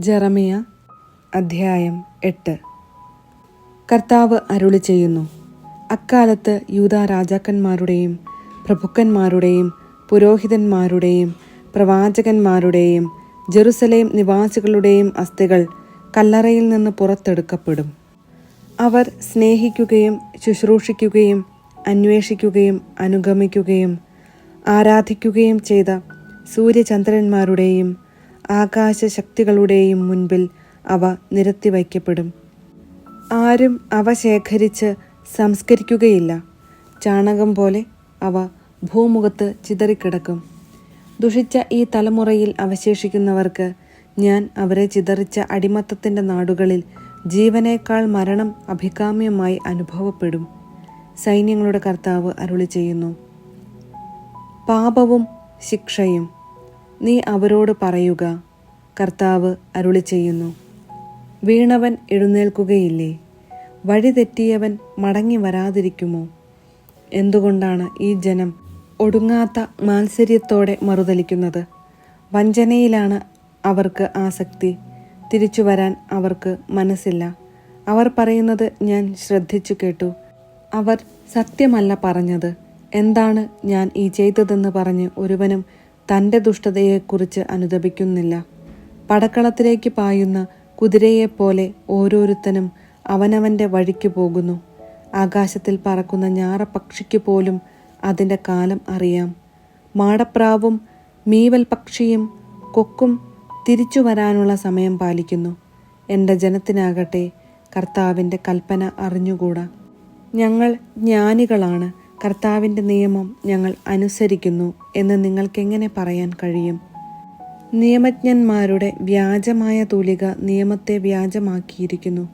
ജെറമിയ അധ്യായം 8. കർത്താവ് അരുളി ചെയ്യുന്നു, അക്കാലത്ത് യൂദാ രാജാക്കന്മാരുടെയും പ്രഭുക്കന്മാരുടെയും പുരോഹിതന്മാരുടെയും പ്രവാചകന്മാരുടെയും ജെറുസലേം നിവാസികളുടെയും അസ്ഥികൾ കല്ലറയിൽ നിന്ന് പുറത്തെടുക്കപ്പെടും. അവർ സ്നേഹിക്കുകയും ശുശ്രൂഷിക്കുകയും അന്വേഷിക്കുകയും അനുഗമിക്കുകയും ആരാധിക്കുകയും ചെയ്ത സൂര്യചന്ദ്രന്മാരുടെയും ആകാശശക്തികളുടെയും മുൻപിൽ അവ നിരത്തി വയ്ക്കപ്പെടും. ആരും അവ ശേഖരിച്ച് സംസ്കരിക്കുകയില്ല. ചാണകം പോലെ അവ ഭൂമുഖത്ത് ചിതറിക്കിടക്കും. ദുഷിച്ച ഈ തലമുറയിൽ അവശേഷിക്കുന്നവർക്ക് ഞാൻ അവരെ ചിതറിച്ച അടിമത്തത്തിൻ്റെ നാടുകളിൽ ജീവനേക്കാൾ മരണം അഭികാമ്യമായി അനുഭവപ്പെടും. സൈന്യങ്ങളുടെ കർത്താവ് അരുളി ചെയ്യുന്നു. പാപവും ശിക്ഷയും നീ അവരോട് പറയുക. കർത്താവ് അരുളി ചെയ്യുന്നു. വീണവൻ എഴുന്നേൽക്കുകയില്ലേ? വഴിതെറ്റിയവൻ മടങ്ങി വരാതിരിക്കുമോ? എന്തുകൊണ്ടാണ് ഈ ജനം ഒടുങ്ങാത്ത മാത്സര്യത്തോടെ മറുതലിക്കുന്നത്? വഞ്ചനയിലാണ് അവർക്ക് ആസക്തി. തിരിച്ചു വരാൻ അവർക്ക് മനസ്സില്ല. അവർ പറയുന്നത് ഞാൻ ശ്രദ്ധിച്ചു കേട്ടു. അവർ സത്യമല്ല പറഞ്ഞത്. എന്താണ് ഞാൻ ഈ ചെയ്തതെന്ന് പറഞ്ഞ് ഒരുവനും തൻ്റെ ദുഷ്ടതയെക്കുറിച്ച് അനുതപിക്കുന്നില്ല. പടക്കളത്തിലേക്ക് പായുന്ന കുതിരയെപ്പോലെ ഓരോരുത്തനും അവനവൻ്റെ വഴിക്ക് പോകുന്നു. ആകാശത്തിൽ പറക്കുന്ന ഞാറപ്പക്ഷിക്ക് പോലും അതിൻ്റെ കാലം അറിയാം. മാടപ്രാവും മീവൽ പക്ഷിയും കൊക്കും തിരിച്ചു വരാനുള്ള സമയം പാലിക്കുന്നു. എൻ്റെ ജനത്തിനാകട്ടെ കർത്താവിൻ്റെ കൽപ്പന അറിഞ്ഞുകൂടാ. ഞങ്ങൾ ജ്ഞാനികളാണ്, കർത്താവിൻ്റെ നിയമം ഞങ്ങൾ അനുസരിക്കുന്നു എന്ന് നിങ്ങൾക്കെങ്ങനെ പറയാൻ കഴിയും? നിയമജ്ഞന്മാരുടെ വ്യാജമായ തൂലിക നിയമത്തെ വ്യാജമാക്കിയിരിക്കുന്നു.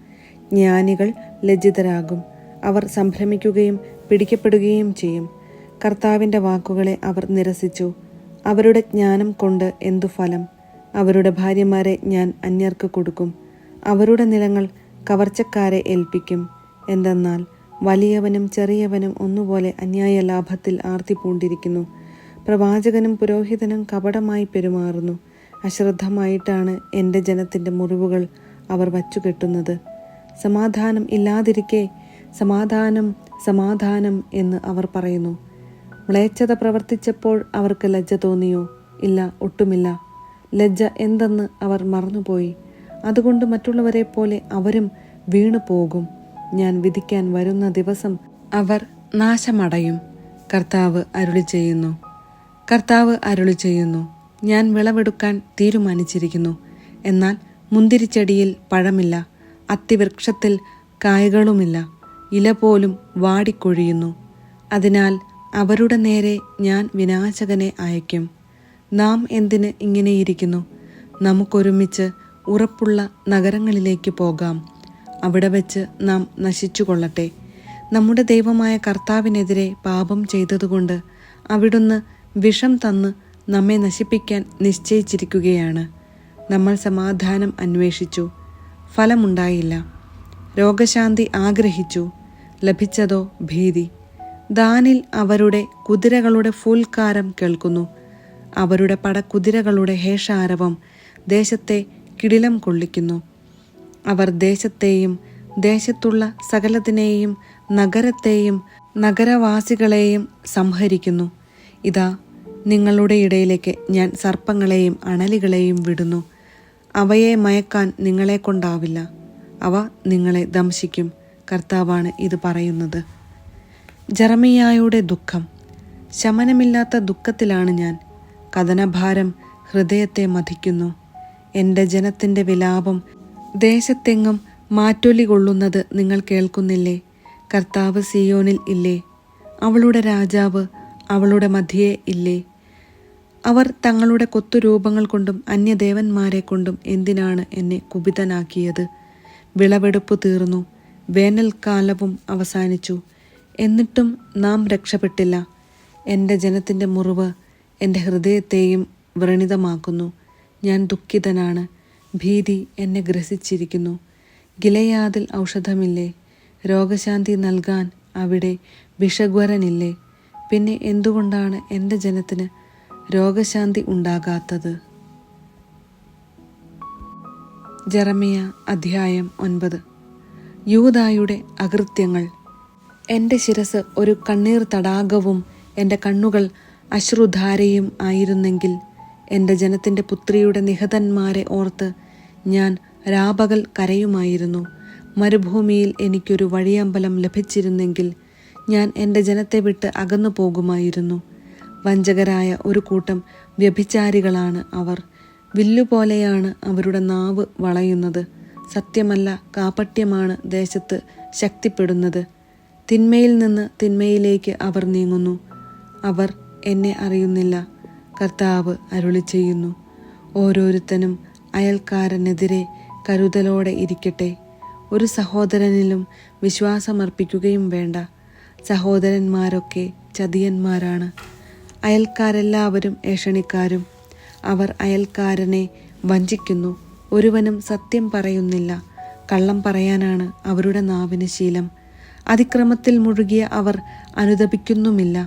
ജ്ഞാനികൾ ലജ്ജിതരാകും. അവർ സംഭ്രമിക്കുകയും പിടിക്കപ്പെടുകയും ചെയ്യും. കർത്താവിൻ്റെ വാക്കുകളെ അവർ നിരസിച്ചു. അവരുടെ ജ്ഞാനം കൊണ്ട് എന്തു ഫലം? അവരുടെ ഭാര്യമാരെ ഞാൻ അന്യർക്ക് കൊടുക്കും. അവരുടെ നിലങ്ങൾ കവർച്ചക്കാരെ ഏൽപ്പിക്കും. എന്തെന്നാൽ വലിയവനും ചെറിയവനും ഒന്നുപോലെ അന്യായ ലാഭത്തിൽ ആർത്തി പൂണ്ടിരിക്കുന്നു. പ്രവാചകനും പുരോഹിതനും കപടമായി പെരുമാറുന്നു. അശ്രദ്ധമായിട്ടാണ് എൻ്റെ ജനത്തിൻ്റെ മുറിവുകൾ അവർ വച്ചുകെട്ടുന്നത്. സമാധാനം ഇല്ലാതിരിക്കെ സമാധാനം സമാധാനം എന്ന് അവർ പറയുന്നു. മ്ലേച്ഛത പ്രവർത്തിച്ചപ്പോൾ അവർക്ക് ലജ്ജ തോന്നിയോ? ഇല്ല, ഒട്ടുമില്ല. ലജ്ജ എന്തെന്ന് അവർ മറന്നുപോയി. അതുകൊണ്ട് മറ്റുള്ളവരെ പോലെ അവരും വീണു പോകും. ഞാൻ വിധിക്കാൻ വരുന്ന ദിവസം അവർ നാശമടയും. കർത്താവ് അരുളി ചെയ്യുന്നു. കർത്താവ് അരുളി ചെയ്യുന്നു. ഞാൻ വിളവെടുക്കാൻ തീരുമാനിച്ചിരിക്കുന്നു. എന്നാൽ മുന്തിരിച്ചെടിയിൽ പഴമില്ല, അത്തിവൃക്ഷത്തിൽ കായ്കളുമില്ല, ഇല പോലും വാടിക്കൊഴിയുന്നു. അതിനാൽ അവരുടെ നേരെ ഞാൻ വിനാശകനെ അയക്കും. നാം എന്തിന് ഇങ്ങനെയിരിക്കുന്നു? നമുക്കൊരുമിച്ച് ഉറപ്പുള്ള നഗരങ്ങളിലേക്ക് പോകാം. അവിടെ വെച്ച് നാം നശിച്ചുകൊള്ളട്ടെ. നമ്മുടെ ദൈവമായ കർത്താവിനെതിരെ പാപം ചെയ്തതുകൊണ്ട് അവിടുന്ന് വിഷം തന്ന് നമ്മെ നശിപ്പിക്കാൻ നിശ്ചയിച്ചിരിക്കുകയാണ്. നമ്മൾ സമാധാനം അന്വേഷിച്ചു, ഫലമുണ്ടായില്ല. രോഗശാന്തി ആഗ്രഹിച്ചു, ലഭിച്ചതോ ഭീതി. ദാനിൽ അവരുടെ കുതിരകളുടെ ഫൂൽക്കാരം കേൾക്കുന്നു. അവരുടെ പടക്കുതിരകളുടെ ഹേഷാരവം ദേശത്തെ കിടിലം കൊള്ളിക്കുന്നു. അവർ ദേശത്തെയും ദേശത്തുള്ള സകലതിനെയും നഗരത്തെയും നഗരവാസികളെയും സംഹരിക്കുന്നു. ഇതാ, നിങ്ങളുടെ ഇടയിലേക്ക് ഞാൻ സർപ്പങ്ങളെയും അണലികളെയും വിടുന്നു. അവയെ മയക്കാൻ നിങ്ങളെ കൊണ്ടാവില്ല. അവ നിങ്ങളെ ദംശിക്കും. കർത്താവാണ് ഇത് പറയുന്നത്. ജെറമിയായുടെ ദുഃഖം. ശമനമില്ലാത്ത ദുഃഖത്തിലാണ് ഞാൻ. കഥനഭാരം ഹൃദയത്തെ മഥിക്കുന്നു. എൻ്റെ ജനത്തിൻ്റെ വിലാപം ദേശത്തെങ്ങും മാറ്റൊലി കൊള്ളുന്നത് നിങ്ങൾ കേൾക്കുന്നില്ലേ? കർത്താവ് സിയോനിൽ ഇല്ലേ? അവളുടെ രാജാവ് അവളുടെ മധ്യേ ഇല്ലേ? അവർ തങ്ങളുടെ കൊത്തുരൂപങ്ങൾ കൊണ്ടും അന്യദേവന്മാരെ കൊണ്ടും എന്തിനാണ് എന്നെ കുപിതനാക്കിയത്? വിളവെടുപ്പ് തീർന്നു, വേനൽക്കാലവും അവസാനിച്ചു. എന്നിട്ടും നാം രക്ഷപ്പെട്ടില്ല. എൻ്റെ ജനത്തിൻ്റെ മുറിവ് എൻ്റെ ഹൃദയത്തെയും വ്രണിതമാക്കുന്നു. ഞാൻ ദുഃഖിതനാണ്. ഭീതി എന്നെ ഗ്രസിച്ചിരിക്കുന്നു. ഗിലെയാദിൽ ഔഷധമില്ലേ? രോഗശാന്തി നൽകാൻ അവിടെ വിഷഗ്വരനില്ലേ? പിന്നെ എന്തുകൊണ്ടാണ് എൻ്റെ ജനത്തിന് രോഗശാന്തി ഉണ്ടാകാത്തത്? ജെറമിയ അധ്യായം 9. യൂദായുടെ അകൃത്യങ്ങൾ. എൻ്റെ ശിരസ് ഒരു കണ്ണീർ തടാകവും എൻ്റെ കണ്ണുകൾ അശ്രുധാരയും ആയിരുന്നെങ്കിൽ, എൻ്റെ ജനത്തിൻ്റെ പുത്രിയുടെ നിഹതന്മാരെ ഓർത്ത് ഞാൻ രാപകൽ കരയുമായിരുന്നു. മരുഭൂമിയിൽ എനിക്കൊരു വഴിയമ്പലം ലഭിച്ചിരുന്നെങ്കിൽ ഞാൻ എൻ്റെ ജനത്തെ വിട്ട് അകന്നു പോകുമായിരുന്നു. വഞ്ചകരായ ഒരു കൂട്ടം വ്യഭിചാരികളാണ് അവർ. വില്ലുപോലെയാണ് അവരുടെ നാവ് വളയുന്നത്. സത്യമല്ല, കാപട്യമാണ് ദേശത്ത് ശക്തിപ്പെടുന്നത്. തിന്മയിൽ നിന്ന് തിന്മയിലേക്ക് അവർ നീങ്ങുന്നു. അവർ എന്നെ അറിയുന്നില്ല. കർത്താവ് അരുളി ചെയ്യുന്നു. ഓരോരുത്തനും അയൽക്കാരനെതിരെ കരുതലോടെ ഇരിക്കട്ടെ. ഒരു സഹോദരനിലും വിശ്വാസമർപ്പിക്കുകയും വേണ്ട. സഹോദരന്മാരൊക്കെ ചതിയന്മാരാണ്. അയൽക്കാരെല്ലാവരും ഏഷണിക്കാരും. അവർ അയൽക്കാരനെ വഞ്ചിക്കുന്നു. ഒരുവനും സത്യം പറയുന്നില്ല. കള്ളം പറയാനാണ് അവരുടെ നാവിന് ശീലം. അതിക്രമത്തിൽ മുഴുകിയ അവർ അനുതപിക്കുന്നുമില്ല.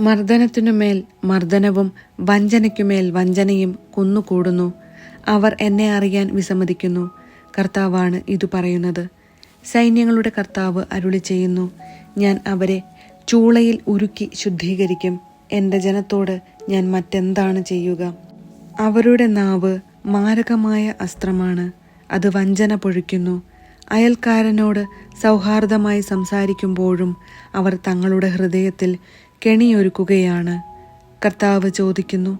മർദ്ദനത്തിനുമേൽ മർദ്ദനവും വഞ്ചനയ്ക്കുമേൽ വഞ്ചനയും കുന്നുകൂടുന്നു. അവർ എന്നെ അറിയാൻ വിസമ്മതിക്കുന്നു. കർത്താവാണ് ഇതു പറയുന്നത്. സൈന്യങ്ങളുടെ കർത്താവ് അരുളി ചെയ്യുന്നു. ഞാൻ അവരെ ചൂളയിൽ ഉരുക്കി ശുദ്ധീകരിക്കും. എൻ്റെ ജനത്തോട് ഞാൻ മറ്റെന്താണ് ചെയ്യുക? അവരുടെ നാവ് മാരകമായ അസ്ത്രമാണ്. അത് വഞ്ചന പൊഴിക്കുന്നു. അയൽക്കാരനോട് സൗഹാർദ്ദമായി സംസാരിക്കുമ്പോഴും അവർ തങ്ങളുടെ ഹൃദയത്തിൽ കെണിയൊരുക്കുകയാണ്. കർത്താവ് ചോദിക്കുന്നു,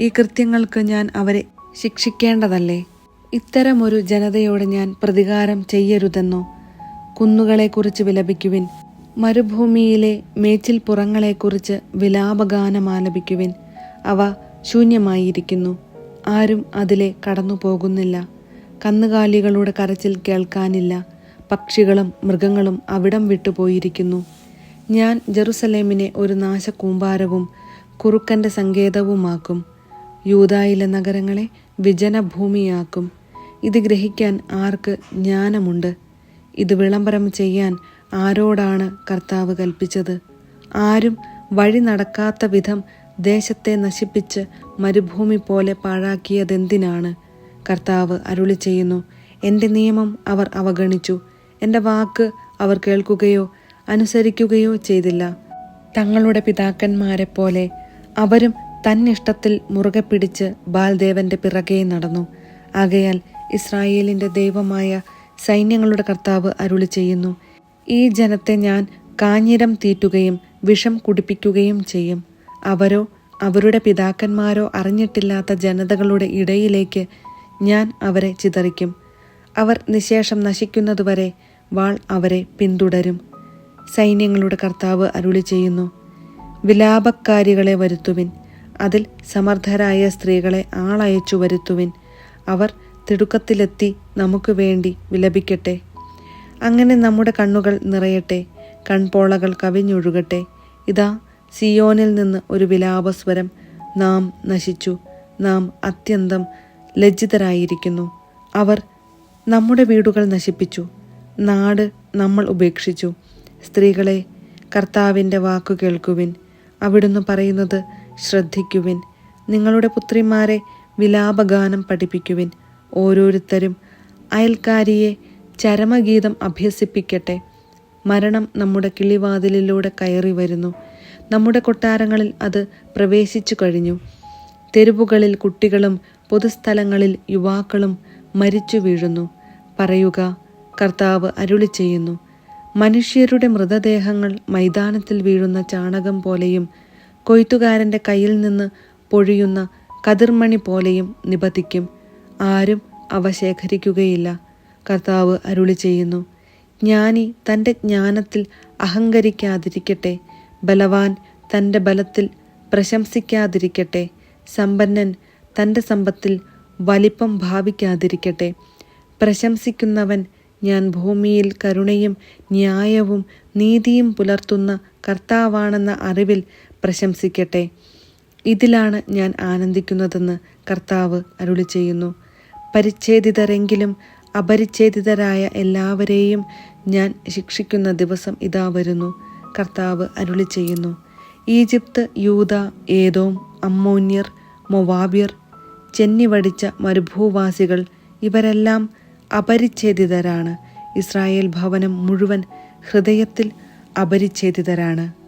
ഈ കൃത്യങ്ങൾക്ക് ഞാൻ അവരെ ശിക്ഷിക്കേണ്ടതല്ലേ? ഇത്തരമൊരു ജനതയോട് ഞാൻ പ്രതികാരം ചെയ്യരുതെന്നോ? കുന്നുകളെക്കുറിച്ച് വിലപിക്കുവിൻ, മരുഭൂമിയിലെ മേച്ചിൽപ്പുറങ്ങളെക്കുറിച്ച് വിലാപഗാനമാലപിക്കുവിൻ. അവ ശൂന്യമായിരിക്കുന്നു, ആരും അതിലെ കടന്നു പോകുന്നില്ല. കന്നുകാലികളുടെ കരച്ചിൽ കേൾക്കാനില്ല. പക്ഷികളും മൃഗങ്ങളും അവിടം വിട്ടുപോയിരിക്കുന്നു. ഞാൻ ജെറുസലേമിനെ ഒരു നാശകൂമ്പാരവും കുറുക്കൻ്റെ സങ്കേതവുമാക്കും. യൂദായിലെ നഗരങ്ങളെ വിജനഭൂമിയാക്കും. ഇത് ഗ്രഹിക്കാൻ ആർക്ക് ജ്ഞാനമുണ്ട്? ഇത് വിളംബരം ചെയ്യാൻ ആരോടാണ് കർത്താവ് കൽപ്പിച്ചത്? ആരും വഴി നടക്കാത്ത വിധം ദേശത്തെ നശിപ്പിച്ച് മരുഭൂമി പോലെ പാഴാക്കിയതെന്തിനാണ്? കർത്താവ് അരുളി ചെയ്യുന്നു. എൻ്റെ നിയമം അവർ അവഗണിച്ചു. എൻ്റെ വാക്ക് അവർ കേൾക്കുകയോ അനുസരിക്കുകയോ ചെയ്തില്ല. തങ്ങളുടെ പിതാക്കന്മാരെ പോലെ അവരും തന്നിഷ്ടത്തിൽ മുറുകെ പിടിച്ച് ബാൽദേവന്റെ പിറകെ നടന്നു. ആകയാൽ ഇസ്രായേലിൻ്റെ ദൈവമായ സൈന്യങ്ങളുടെ കർത്താവ് അരുളി ചെയ്യുന്നു. ഈ ജനത്തെ ഞാൻ കാഞ്ഞിരം തീറ്റുകയും വിഷം കുടിപ്പിക്കുകയും ചെയ്യും. അവരോ അവരുടെ പിതാക്കന്മാരോ അറിഞ്ഞിട്ടില്ലാത്ത ജനതകളുടെ ഇടയിലേക്ക് ഞാൻ അവരെ ചിതറിക്കും. അവർ നിശേഷം നശിക്കുന്നതുവരെ വാൾ അവരെ പിന്തുടരും. സൈന്യങ്ങളുടെ കർത്താവ് അരുളി ചെയ്യുന്നു. വിലാപക്കാരികളെ വരുത്തുവിൻ, അതിൽ സമർത്ഥരായ സ്ത്രീകളെ ആളയച്ചു വരുത്തുവിൻ. അവർ തിടുക്കത്തിലെത്തി നമുക്ക് വേണ്ടി വിലപിക്കട്ടെ. അങ്ങനെ നമ്മുടെ കണ്ണുകൾ നിറയട്ടെ, കൺപോളകൾ കവിഞ്ഞൊഴുകട്ടെ. ഇതാ, സിയോനിൽ നിന്ന് ഒരു വിലാപസ്വരം. നാം നശിച്ചു, നാം അത്യന്തം ലജ്ജിതരായിരിക്കുന്നു. അവർ നമ്മുടെ വീടുകൾ നശിപ്പിച്ചു, നാട് നമ്മൾ ഉപേക്ഷിച്ചു. സ്ത്രീകളെ, കർത്താവിൻ്റെ വാക്കു കേൾക്കുവിൻ. അവിടുന്ന് പറയുന്നത് ശ്രദ്ധിക്കുവിൻ. നിങ്ങളുടെ പുത്രിമാരെ വിലാപഗാനം പഠിപ്പിക്കുവിൻ. ഓരോരുത്തരും അയൽക്കാരിയെ ചരമഗീതം അഭ്യസിപ്പിക്കട്ടെ. മരണം നമ്മുടെ കിളിവാതിലിലൂടെ കയറി വരുന്നു. നമ്മുടെ കൊട്ടാരങ്ങളിൽ അത് പ്രവേശിച്ചു കഴിഞ്ഞു. തെരുവുകളിൽ കുട്ടികളും പൊതുസ്ഥലങ്ങളിൽ യുവാക്കളും മരിച്ചു വീഴുന്നു. പറയുക, കർത്താവ് അരുളി ചെയ്യുന്നു. മനുഷ്യരുടെ മൃതദേഹങ്ങൾ മൈതാനത്തിൽ വീഴുന്ന ചാണകം പോലെയും കൊയ്ത്തുകാരൻ്റെ കയ്യിൽ നിന്ന് പൊഴിയുന്ന കതിർമണി പോലെയും നിപതിക്കും. ആരും അവ ശേഖരിക്കുകയില്ല. കർത്താവ് അരുളി ചെയ്യുന്നു. ജ്ഞാനി തൻ്റെ ജ്ഞാനത്തിൽ അഹങ്കരിക്കാതിരിക്കട്ടെ. ബലവാൻ തൻ്റെ ബലത്തിൽ പ്രശംസിക്കാതിരിക്കട്ടെ. സമ്പന്നൻ തൻ്റെ സമ്പത്തിൽ വലിപ്പം ഭാവിക്കാതിരിക്കട്ടെ. പ്രശംസിക്കുന്നവൻ ഞാൻ ഭൂമിയിൽ കരുണയും ന്യായവും നീതിയും പുലർത്തുന്ന കർത്താവാണെന്ന അറിവിൽ പ്രശംസിക്കട്ടെ. ഇതിലാണ് ഞാൻ ആനന്ദിക്കുന്നതെന്ന് കർത്താവ് അരുളി ചെയ്യുന്നു. പരിച്ഛേദിതരെങ്കിലും അപരിച്ഛേദിതരായ എല്ലാവരെയും ഞാൻ ശിക്ഷിക്കുന്ന ദിവസം ഇതാ വരുന്നു. കർത്താവ് അരുളി ചെയ്യുന്നു. ഈജിപ്ത്, യൂദ, ഏദോം, അമ്മോന്യർ, മൊവാബ്യർ, ചെന്നിവടിച്ച മരുഭൂവാസികൾ ഇവരെല്ലാം അപരിച്ഛേദിതരാണ്. ഇസ്രായേൽ ഭവനം മുഴുവൻ ഹൃദയത്തിൽ അപരിച്ഛേദിതരാണ്.